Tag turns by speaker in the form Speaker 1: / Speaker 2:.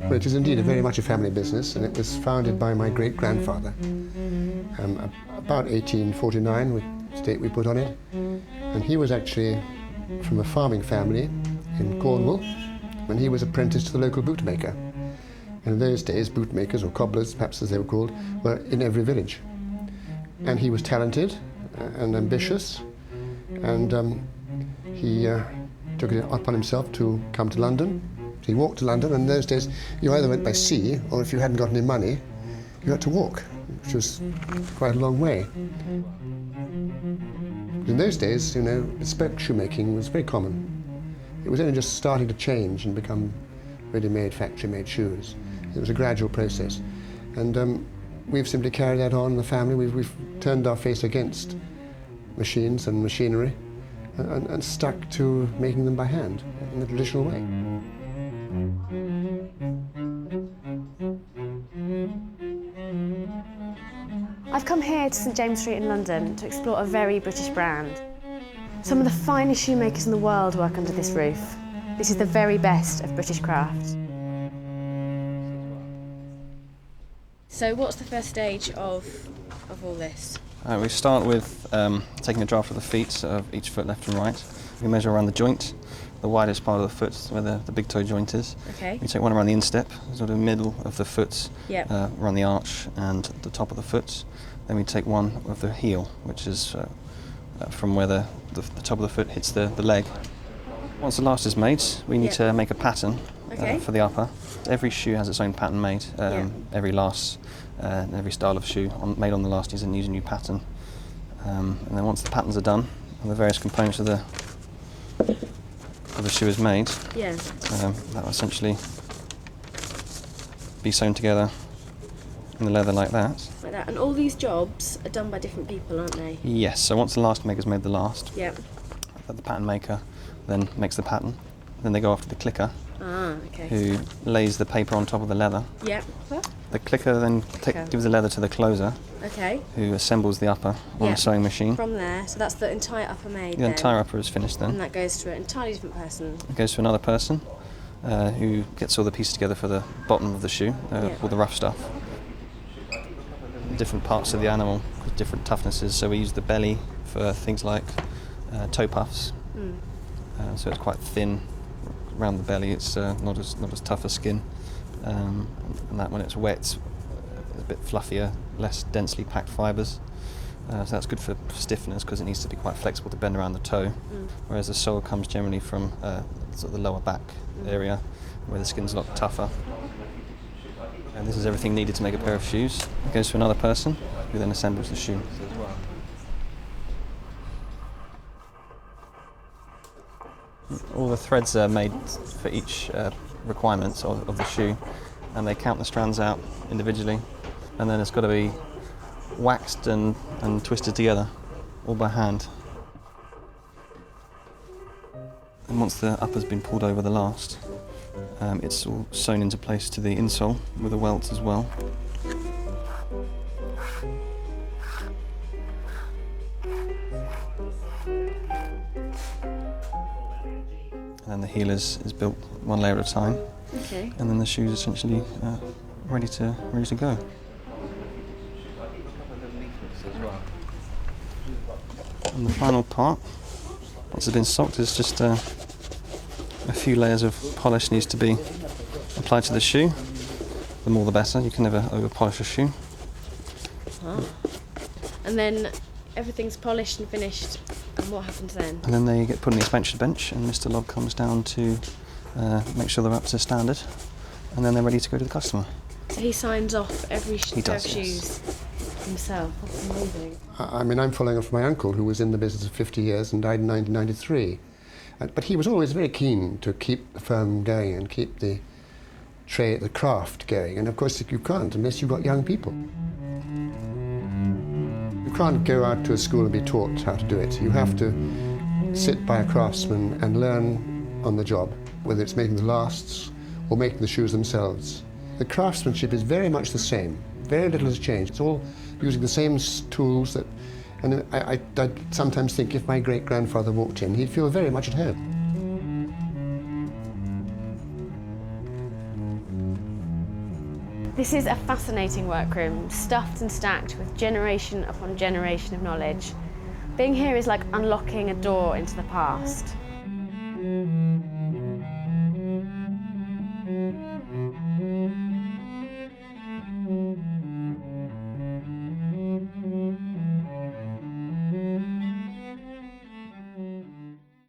Speaker 1: It is indeed very much a family business, and it was founded by my great-grandfather. About 1849 was the date we put on it, and he was actually from a farming family in Cornwall, when he was apprenticed to the local bootmaker. And in those days, bootmakers, or cobblers perhaps as they were called, were in every village. And he was talented and ambitious, and he took it upon himself to come to London. He walked to London, and in those days you either went by sea, or if you hadn't got any money, you had to walk, which was quite a long way. In those days, you know, bespoke shoemaking was very common. It was only just starting to change and become ready-made, factory-made shoes. It was a gradual process. And we've simply carried that on in the family. We've turned our face against machines and machinery and stuck to making them by hand in the traditional way.
Speaker 2: I've come here to St James Street in London to explore a very British brand. Some of the finest shoemakers in the world work under this roof. This is the very best of British craft. So what's the first stage of all this?
Speaker 3: We start with taking a draft of the feet of each foot left and right. We measure around the joint, the widest part of the foot where the big toe joint is.
Speaker 2: Okay.
Speaker 3: We take one around the instep, sort of middle of the foot,
Speaker 2: Yep.
Speaker 3: around the arch and the top of the foot. Then we take one of the heel, which is from where the top of the foot hits the leg. Once the last is made, we need to make a pattern for the upper. Every shoe has its own pattern made. Every last, every style of shoe made on the last is a new pattern. And then once the patterns are done and the various components of the shoe is made, that will essentially be sewn together in the leather like that.
Speaker 2: Like that. And all these jobs are done by different people, aren't they?
Speaker 3: Yes, so once the last maker's made the last,
Speaker 2: Yep.
Speaker 3: the pattern maker then makes the pattern. Then they go off to the clicker, who lays the paper on top of the leather.
Speaker 2: Yep.
Speaker 3: The clicker then gives the leather to the closer, who assembles the upper on a sewing machine.
Speaker 2: From there, so that's the entire upper made.
Speaker 3: The entire upper is finished then.
Speaker 2: And that goes to an entirely different person.
Speaker 3: It goes to another person who gets all the pieces together for the bottom of the shoe, all the rough stuff. Different parts of the animal with different toughnesses, so we use the belly for things like toe puffs. So it's quite thin around the belly. It's not as tough as skin, and that when it's wet, it's a bit fluffier, less densely packed fibres. So that's good for stiffness because it needs to be quite flexible to bend around the toe. Whereas the sole comes generally from sort of the lower back area, where the skin's a lot tougher. And this is everything needed to make a pair of shoes. It goes to another person who then assembles the shoe. All the threads are made for each requirement of the shoe, and they count the strands out individually, and then it's got to be waxed and twisted together, all by hand. And once the upper's been pulled over the last, it's all sewn into place to the insole with a welt as well. And then the heel is built one layer at a time.
Speaker 2: Okay.
Speaker 3: And then the shoe's essentially ready to go. And the final part, once it's been socked, is just a few layers of polish needs to be applied to the shoe. The more the better, you can never over polish a shoe.
Speaker 2: And then everything's polished and finished, and what happens then?
Speaker 3: And then they get put on the expansion bench, and Mr. Lobb comes down to make sure they're up to standard, and then they're ready to go to the customer.
Speaker 2: So he signs off every pair of
Speaker 3: yes.
Speaker 2: shoes himself. That's amazing.
Speaker 1: I mean, I'm following off my uncle, who was in the business for 50 years and died in 1993. But he was always very keen to keep the firm going and keep the craft going. And of course, you can't unless you've got young people. You can't go out to a school and be taught how to do it. You have to sit by a craftsman and learn on the job, whether it's making the lasts or making the shoes themselves. The craftsmanship is very much the same. Very little has changed. It's all using the same tools that, and I sometimes think if my great-grandfather walked in, he'd feel very much at home.
Speaker 2: This is a fascinating workroom, stuffed and stacked with generation upon generation of knowledge. Being here is like unlocking a door into the past.